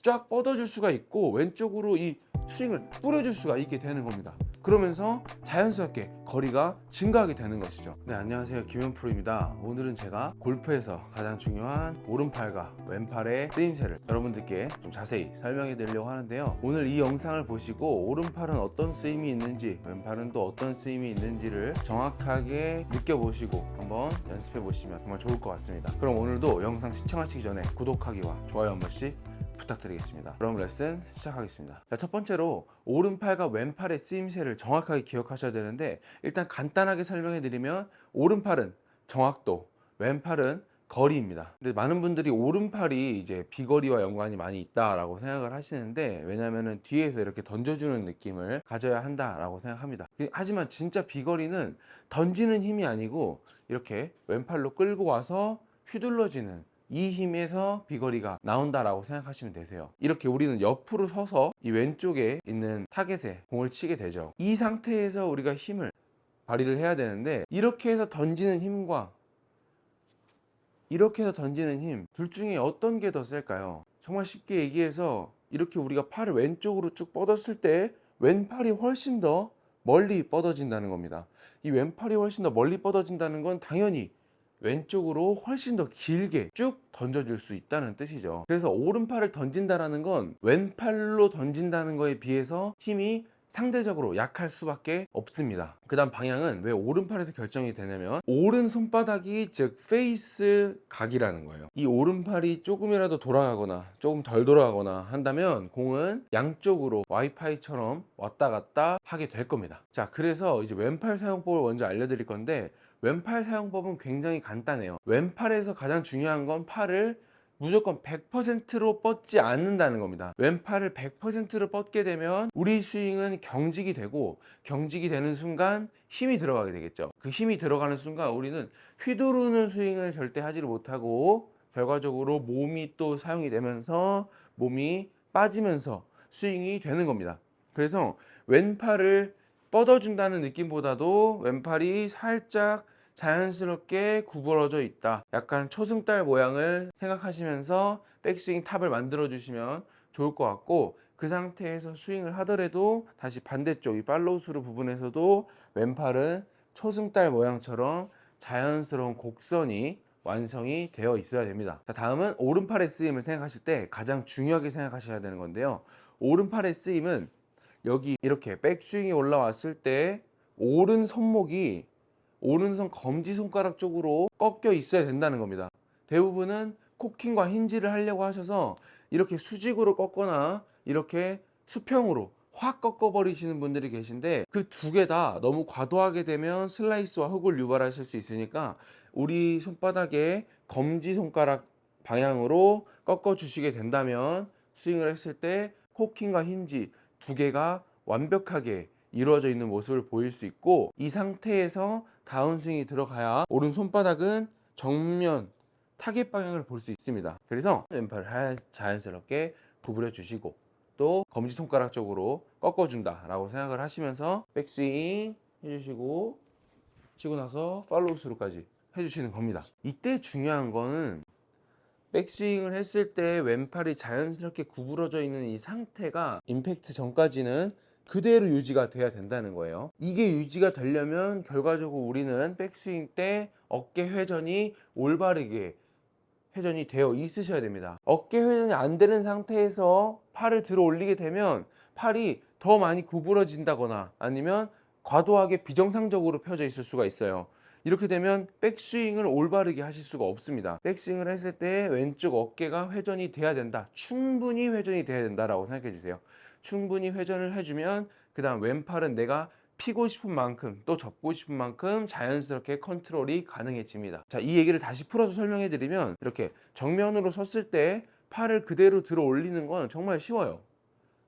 쫙 뻗어줄 수가 있고 왼쪽으로 이 스윙을 뿌려줄 수가 있게 되는 겁니다. 그러면서 자연스럽게 거리가 증가하게 되는 것이죠. 네, 안녕하세요, 김현프로입니다. 오늘은 제가 골프에서 가장 중요한 오른팔과 왼팔의 쓰임새를 여러분들께 좀 자세히 설명해 드리려고 하는데요. 오늘 이 영상을 보시고 오른팔은 어떤 쓰임이 있는지, 왼팔은 또 어떤 쓰임이 있는지를 정확하게 느껴보시고 한번 연습해 보시면 정말 좋을 것 같습니다. 그럼 오늘도 영상 시청하시기 전에 구독하기와 좋아요 한 번씩 부탁드리겠습니다. 그럼 레슨 시작하겠습니다. 자, 첫 번째로 오른팔과 왼팔의 쓰임새를 정확하게 기억하셔야 되는데, 일단 간단하게 설명해 드리면 오른팔은 정확도, 왼팔은 거리입니다. 근데 많은 분들이 오른팔이 이제 비거리와 연관이 많이 있다라고 생각을 하시는데, 왜냐면은 뒤에서 이렇게 던져주는 느낌을 가져야 한다라고 생각합니다. 하지만 진짜 비거리는 던지는 힘이 아니고 이렇게 왼팔로 끌고 와서 휘둘러지는 이 힘에서 비거리가 나온다라고 생각하시면 되세요. 이렇게 우리는 옆으로 서서 이 왼쪽에 있는 타겟에 공을 치게 되죠. 이 상태에서 우리가 힘을 발휘를 해야 되는데, 이렇게 해서 던지는 힘과 이렇게 해서 던지는 힘, 둘 중에 어떤 게 더 셀까요? 정말 쉽게 얘기해서 이렇게 우리가 팔을 왼쪽으로 쭉 뻗었을 때 왼팔이 훨씬 더 멀리 뻗어진다는 겁니다. 이 왼팔이 훨씬 더 멀리 뻗어진다는 건 당연히 왼쪽으로 훨씬 더 길게 쭉 던져줄 수 있다는 뜻이죠. 그래서 오른팔을 던진다라는 건 왼팔로 던진다는 거에 비해서 힘이 상대적으로 약할 수밖에 없습니다. 그 다음 방향은 왜 오른팔에서 결정이 되냐면, 오른 손바닥이 즉 페이스 각이라는 거예요. 이 오른팔이 조금이라도 돌아가거나 조금 덜 돌아가거나 한다면 공은 양쪽으로 와이파이처럼 왔다 갔다 하게 될 겁니다. 자, 그래서 이제 왼팔 사용법을 먼저 알려드릴 건데, 왼팔 사용법은 굉장히 간단해요. 왼팔에서 가장 중요한 건 팔을 무조건 100%로 뻗지 않는다는 겁니다. 왼팔을 100%로 뻗게 되면 우리 스윙은 경직이 되고, 경직이 되는 순간 힘이 들어가게 되겠죠. 그 힘이 들어가는 순간 우리는 휘두르는 스윙을 절대 하지를 못하고, 결과적으로 몸이 또 사용이 되면서 몸이 빠지면서 스윙이 되는 겁니다. 그래서 왼팔을 뻗어준다는 느낌보다도 왼팔이 살짝 자연스럽게 구부러져 있다, 약간 초승달 모양을 생각하시면서 백스윙 탑을 만들어 주시면 좋을 것 같고, 그 상태에서 스윙을 하더라도 다시 반대쪽 이 팔로우 스루 부분에서도 왼팔은 초승달 모양처럼 자연스러운 곡선이 완성이 되어 있어야 됩니다. 자, 다음은 오른팔의 쓰임을 생각하실 때 가장 중요하게 생각하셔야 되는 건데요. 오른팔의 쓰임은 여기 이렇게 백스윙이 올라왔을 때 오른 손목이 오른손 검지손가락 쪽으로 꺾여 있어야 된다는 겁니다. 대부분은 코킹과 힌지를 하려고 하셔서 이렇게 수직으로 꺾거나 이렇게 수평으로 확 꺾어 버리시는 분들이 계신데, 그 두 개 다 너무 과도하게 되면 슬라이스와 흙을 유발하실 수 있으니까 우리 손바닥에 검지손가락 방향으로 꺾어 주시게 된다면 스윙을 했을 때 코킹과 힌지 두 개가 완벽하게 이루어져 있는 모습을 보일 수 있고, 이 상태에서 다운스윙이 들어가야 오른 손바닥은 정면 타겟 방향을 볼 수 있습니다. 그래서 왼팔을 자연스럽게 구부려 주시고, 또 검지손가락 쪽으로 꺾어준다 라고 생각을 하시면서 백스윙 해주시고, 치고 나서 팔로우 스루까지 해주시는 겁니다. 이때 중요한 거는 백스윙을 했을 때 왼팔이 자연스럽게 구부러져 있는 이 상태가 임팩트 전까지는 그대로 유지가 돼야 된다는 거예요. 이게 유지가 되려면 결과적으로 우리는 백스윙 때 어깨 회전이 올바르게 회전이 되어 있으셔야 됩니다. 어깨 회전이 안 되는 상태에서 팔을 들어 올리게 되면 팔이 더 많이 구부러진다거나 아니면 과도하게 비정상적으로 펴져 있을 수가 있어요. 이렇게 되면 백스윙을 올바르게 하실 수가 없습니다. 백스윙을 했을 때 왼쪽 어깨가 회전이 돼야 된다, 충분히 회전이 돼야 된다라고 생각해 주세요. 충분히 회전을 해주면 그 다음 왼팔은 내가 피고 싶은 만큼 또 접고 싶은 만큼 자연스럽게 컨트롤이 가능해집니다. 자, 이 얘기를 다시 풀어서 설명해 드리면, 이렇게 정면으로 섰을 때 팔을 그대로 들어 올리는 건 정말 쉬워요.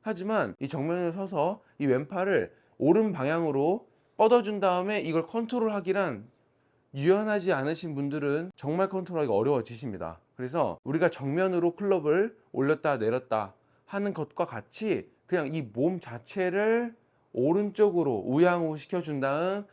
하지만 이 정면으로 서서 이 왼팔을 오른 방향으로 뻗어준 다음에 이걸 컨트롤하기란 유연하지 않으신 분들은 정말 컨트롤하기가 어려워지십니다. 그래서 우리가 정면으로 클럽을 올렸다 내렸다 하는 것과 같이 그냥 이 몸 자체를 오른쪽으로 우양우 시켜준 다음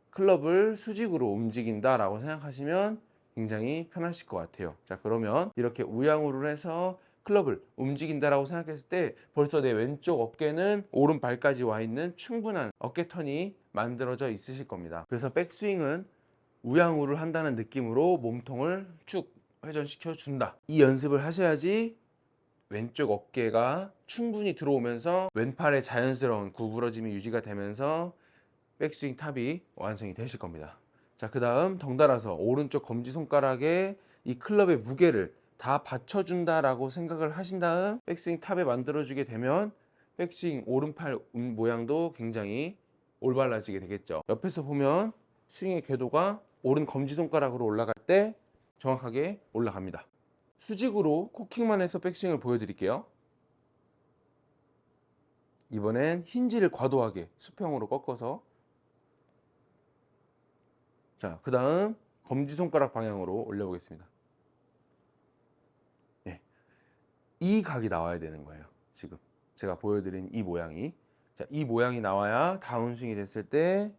클럽을 수직으로 움직인다 라고 생각하시면 굉장히 편하실 것 같아요. 자, 그러면 이렇게 우양우를 해서 클럽을 움직인다라고 생각했을 때 벌써 내 왼쪽 어깨는 오른발까지 와 있는 충분한 어깨 턴이 만들어져 있으실 겁니다. 그래서 백스윙은 우양우를 한다는 느낌으로 몸통을 쭉 회전시켜 준다. 이 연습을 하셔야지 왼쪽 어깨가 충분히 들어오면서 왼팔의 자연스러운 구부러짐이 유지가 되면서 백스윙 탑이 완성이 되실 겁니다. 자, 그 다음 덩달아서 오른쪽 검지손가락에 이 클럽의 무게를 다 받쳐준다라고 생각을 하신 다음 백스윙 탑에 만들어주게 되면 백스윙 오른팔 모양도 굉장히 올바라지게 되겠죠. 옆에서 보면 스윙의 궤도가 오른 검지손가락으로 올라갈 때 정확하게 올라갑니다. 수직으로 코킹만 해서 백스윙을 보여드릴게요. 이번엔 힌지를 과도하게 수평으로 꺾어서, 자, 그 다음 검지손가락 방향으로 올려보겠습니다. 네. 이 각이 나와야 되는 거예요. 지금 제가 보여드린 이 모양이, 자, 이 모양이 나와야 다운스윙이 됐을 때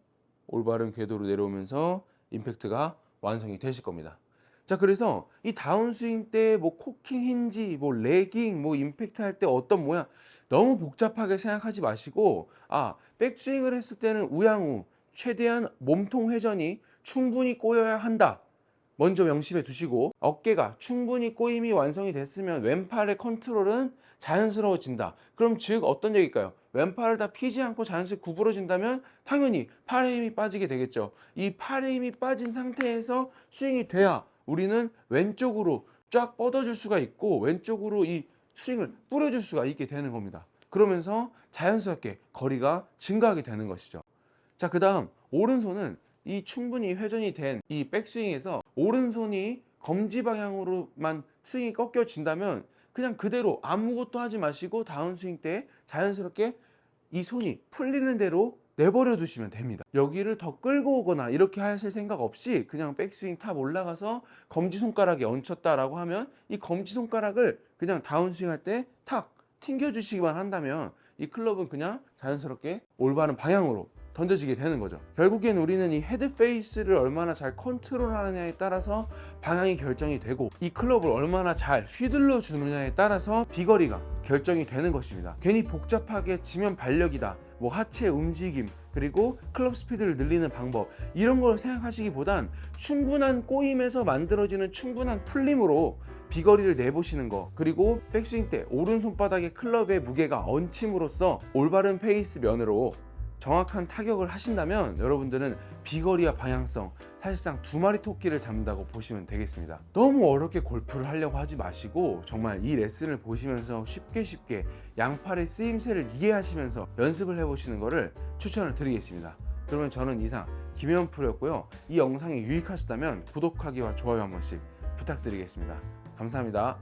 올바른 궤도로 내려오면서 임팩트가 완성이 되실 겁니다. 자, 그래서 이 다운스윙 때 뭐 코킹 힌지, 뭐 레깅, 뭐 임팩트 할 때 어떤 모양 너무 복잡하게 생각하지 마시고, 백스윙을 했을 때는 우양우 최대한 몸통 회전이 충분히 꼬여야 한다. 먼저 명심해 두시고, 어깨가 충분히 꼬임이 완성이 됐으면 왼팔의 컨트롤은 자연스러워진다. 그럼 즉 어떤 얘기일까요? 왼팔을 다 피지 않고 자연스럽게 구부러진다면 당연히 팔의 힘이 빠지게 되겠죠. 이 팔의 힘이 빠진 상태에서 스윙이 돼야 우리는 왼쪽으로 쫙 뻗어줄 수가 있고 왼쪽으로 이 스윙을 뿌려줄 수가 있게 되는 겁니다. 그러면서 자연스럽게 거리가 증가하게 되는 것이죠. 자, 그 다음 오른손은 이 충분히 회전이 된 이 백스윙에서 오른손이 검지 방향으로만 스윙이 꺾여진다면 그냥 그대로 아무것도 하지 마시고 다운스윙 때 자연스럽게 이 손이 풀리는 대로 내버려 두시면 됩니다. 여기를 더 끌고 오거나 이렇게 하실 생각 없이 그냥 백스윙 탑 올라가서 검지손가락에 얹혔다라고 하면 이 검지손가락을 그냥 다운스윙 할 때 탁 튕겨 주시기만 한다면 이 클럽은 그냥 자연스럽게 올바른 방향으로 던져지게 되는 거죠. 결국엔 우리는 이 헤드 페이스를 얼마나 잘 컨트롤하느냐에 따라서 방향이 결정이 되고 이 클럽을 얼마나 잘 휘둘러 주느냐에 따라서 비거리가 결정이 되는 것입니다. 괜히 복잡하게 지면 발력이다, 뭐 하체 움직임, 그리고 클럽 스피드를 늘리는 방법, 이런 걸 생각하시기보단 충분한 꼬임에서 만들어지는 충분한 풀림으로 비거리를 내보시는 거, 그리고 백스윙 때 오른손바닥에 클럽의 무게가 얹힘으로써 올바른 페이스 면으로 정확한 타격을 하신다면 여러분들은 비거리와 방향성, 사실상 두 마리 토끼를 잡는다고 보시면 되겠습니다. 너무 어렵게 골프를 하려고 하지 마시고 정말 이 레슨을 보시면서 쉽게 양팔의 쓰임새를 이해하시면서 연습을 해보시는 것을 추천을 드리겠습니다. 그러면 저는 이상 김혜원 프로였고요. 이 영상이 유익하셨다면 구독하기와 좋아요 한 번씩 부탁드리겠습니다. 감사합니다.